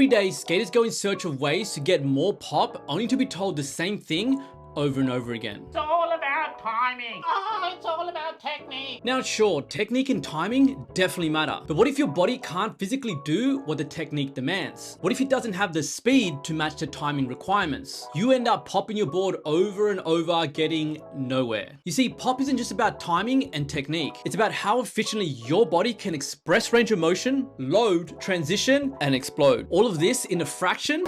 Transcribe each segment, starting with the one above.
Every day, skaters go in search of ways to get more pop, only to be told the same thing over and over again. It's all about timing. Oh, it's all about technique. Now sure, technique and timing definitely matter, but what if your body can't physically do what the technique demands? What if it doesn't have the speed to match the timing requirements? You end up popping your board over and over, getting nowhere. You see, pop isn't just about timing and technique. It's about how efficiently your body can express range of motion, load, transition, and explode. All of this in a fraction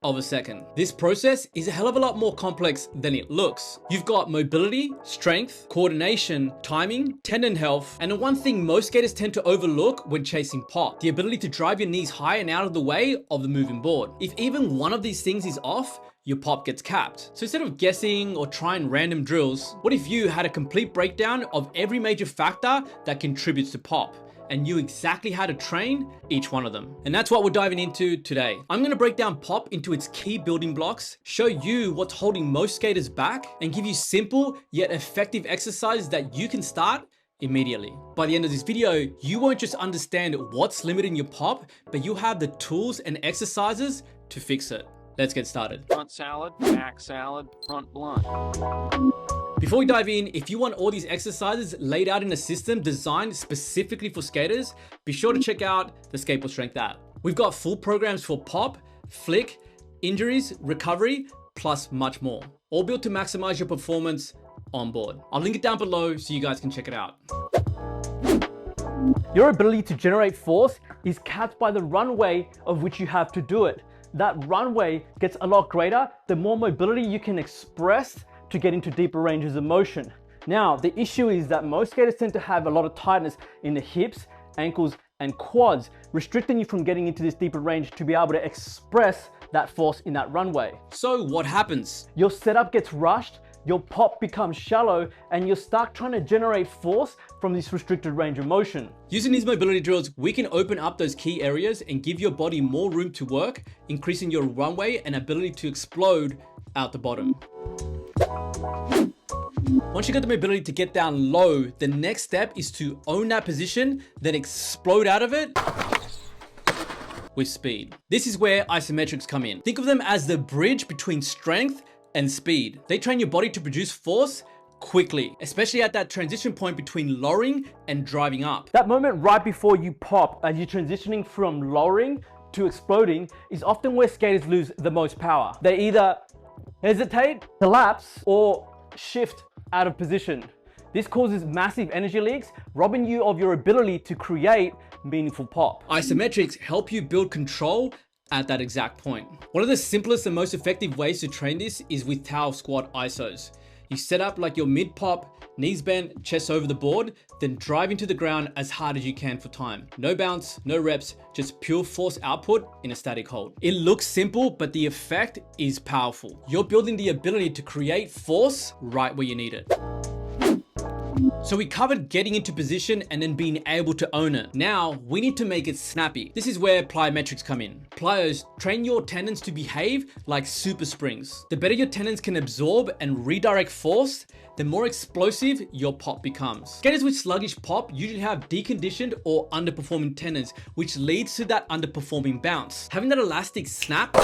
of a second. This process is a hell of a lot more complex than it looks. You've got mobility, strength, coordination, timing, tendon health, and the one thing most skaters tend to overlook when chasing pop, the ability to drive your knees high and out of the way of the moving board. If even one of these things is off, your pop gets capped. So instead of guessing or trying random drills, what if you had a complete breakdown of every major factor that contributes to pop, and knew exactly how to train each one of them? And that's what we're diving into today. I'm gonna break down pop into its key building blocks, show you what's holding most skaters back, and give you simple yet effective exercises that you can start immediately. By the end of this video, you won't just understand what's limiting your pop, but you have the tools and exercises to fix it. Let's get started. Front salad, back salad, front blunt. Before we dive in, if you want all these exercises laid out in a system designed specifically for skaters, be sure to check out the Skateboard Strength app. We've got full programs for pop, flick, injuries, recovery, plus much more, all built to maximize your performance on board. I'll link it down below so you guys can check it out. Your ability to generate force is capped by the runway of which you have to do it. That runway gets a lot greater the more mobility you can express to get into deeper ranges of motion. Now, the issue is that most skaters tend to have a lot of tightness in the hips, ankles, and quads, restricting you from getting into this deeper range to be able to express that force in that runway. So what happens? Your setup gets rushed, your pop becomes shallow, and you're stuck trying to generate force from this restricted range of motion. Using these mobility drills, we can open up those key areas and give your body more room to work, increasing your runway and ability to explode out the bottom. Once you got the ability to get down low, the next step is to own that position, then explode out of it with speed. This is where isometrics come in. Think of them as the bridge between strength and speed. They train your body to produce force quickly, especially at that transition point between lowering and driving up. That moment right before you pop, as you're transitioning from lowering to exploding, is often where skaters lose the most power. They either hesitate, collapse, or shift out of position. This causes massive energy leaks, robbing you of your ability to create meaningful pop. Isometrics help you build control at that exact point. One of the simplest and most effective ways to train this is with towel squat isos. You set up like your mid pop, knees bent, chest over the board, then drive into the ground as hard as you can for time. No bounce, no reps, just pure force output in a static hold. It looks simple, but the effect is powerful. You're building the ability to create force right where you need it. So we covered getting into position and then being able to own it. Now we need to make it snappy. This is where plyometrics come in. Plyos train your tendons to behave like super springs. The better your tendons can absorb and redirect force, the more explosive your pop becomes. Skaters with sluggish pop usually have deconditioned or underperforming tendons, which leads to that underperforming bounce. Having that elastic snap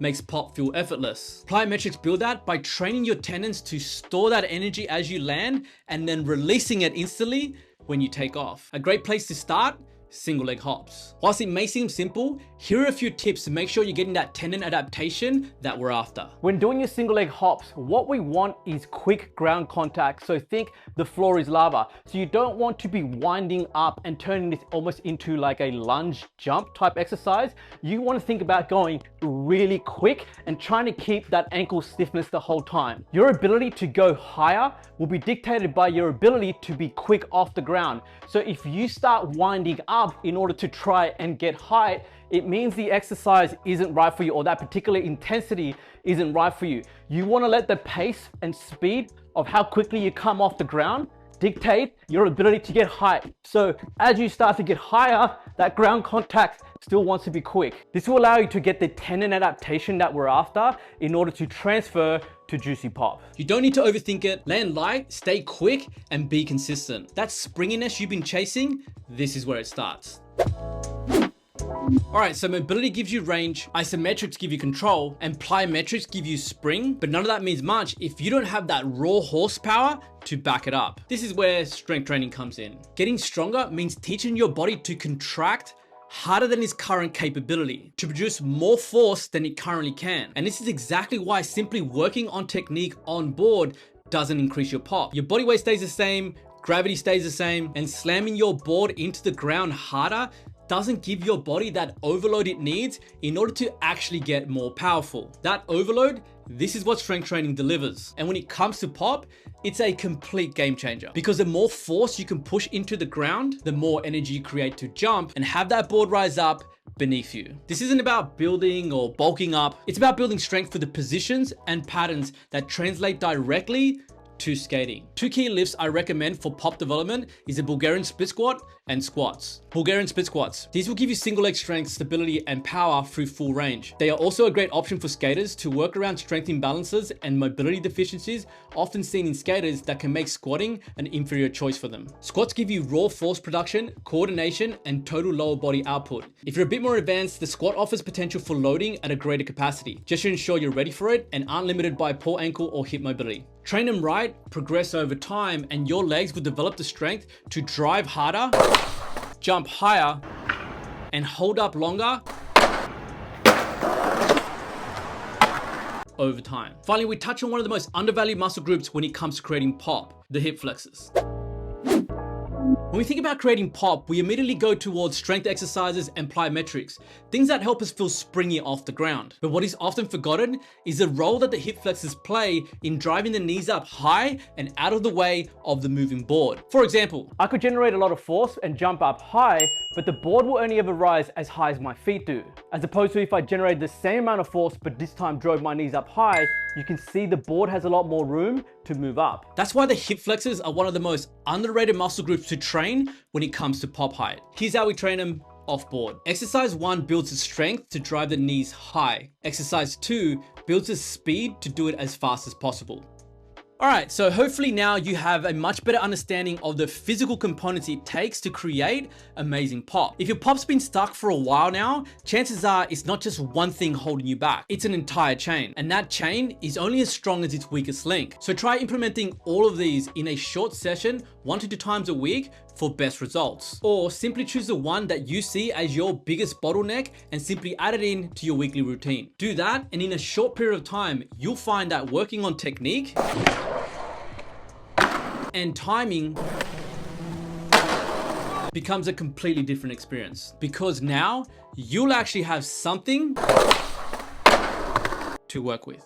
makes pop feel effortless. Plyometrics build that by training your tendons to store that energy as you land and then releasing it instantly when you take off. A great place to start, single leg hops. Whilst it may seem simple, here are a few tips to make sure you're getting that tendon adaptation that we're after. When doing your single leg hops, what we want is quick ground contact. So think the floor is lava. So you don't want to be winding up and turning this almost into like a lunge jump type exercise. You want to think about going really quick and trying to keep that ankle stiffness the whole time. Your ability to go higher will be dictated by your ability to be quick off the ground. So if you start winding up in order to try and get height, it means the exercise isn't right for you, or that particular intensity isn't right for you. You want to let the pace and speed of how quickly you come off the ground dictate your ability to get height. So as you start to get higher, that ground contact still wants to be quick. This will allow you to get the tendon adaptation that we're after in order to transfer to juicy pop. You don't need to overthink it. Land light, stay quick, and be consistent. That springiness you've been chasing, this is where it starts. Alright, so mobility gives you range, isometrics give you control, and plyometrics give you spring, but none of that means much if you don't have that raw horsepower to back it up. This is where strength training comes in. Getting stronger means teaching your body to contract harder than its current capability, to produce more force than it currently can. And this is exactly why simply working on technique on board doesn't increase your pop. Your body weight stays the same, gravity stays the same, and slamming your board into the ground harder doesn't give your body that overload it needs in order to actually get more powerful. That overload, this is what strength training delivers. And when it comes to pop, it's a complete game changer because the more force you can push into the ground, the more energy you create to jump and have that board rise up beneath you. This isn't about building or bulking up. It's about building strength for the positions and patterns that translate directly to skating. Two key lifts I recommend for pop development is the Bulgarian split squat and squats. Bulgarian split squats. These will give you single leg strength, stability, and power through full range. They are also a great option for skaters to work around strength imbalances and mobility deficiencies often seen in skaters that can make squatting an inferior choice for them. Squats give you raw force production, coordination, and total lower body output. If you're a bit more advanced, the squat offers potential for loading at a greater capacity, just to ensure you're ready for it and aren't limited by poor ankle or hip mobility. Train them right, progress over time, and your legs will develop the strength to drive harder, jump higher, and hold up longer over time. Finally, we touch on one of the most undervalued muscle groups when it comes to creating pop, the hip flexors. When we think about creating pop, we immediately go towards strength exercises and plyometrics, things that help us feel springy off the ground. But what is often forgotten is the role that the hip flexors play in driving the knees up high and out of the way of the moving board. For example, I could generate a lot of force and jump up high, but the board will only ever rise as high as my feet do. As opposed to if I generated the same amount of force, but this time drove my knees up high, you can see the board has a lot more room to move up. That's why the hip flexors are one of the most underrated muscle groups to train when it comes to pop height. Here's how we train them off board. Exercise 1 builds the strength to drive the knees high. Exercise 2 builds the speed to do it as fast as possible. Alright, so hopefully now you have a much better understanding of the physical components it takes to create amazing pop. If your pop's been stuck for a while now, chances are it's not just one thing holding you back. It's an entire chain, and that chain is only as strong as its weakest link. So try implementing all of these in a short session, 1 to 2 times a week for best results. Or simply choose the one that you see as your biggest bottleneck and simply add it in to your weekly routine. Do that, and in a short period of time, you'll find that working on technique and timing becomes a completely different experience, because now you'll actually have something to work with.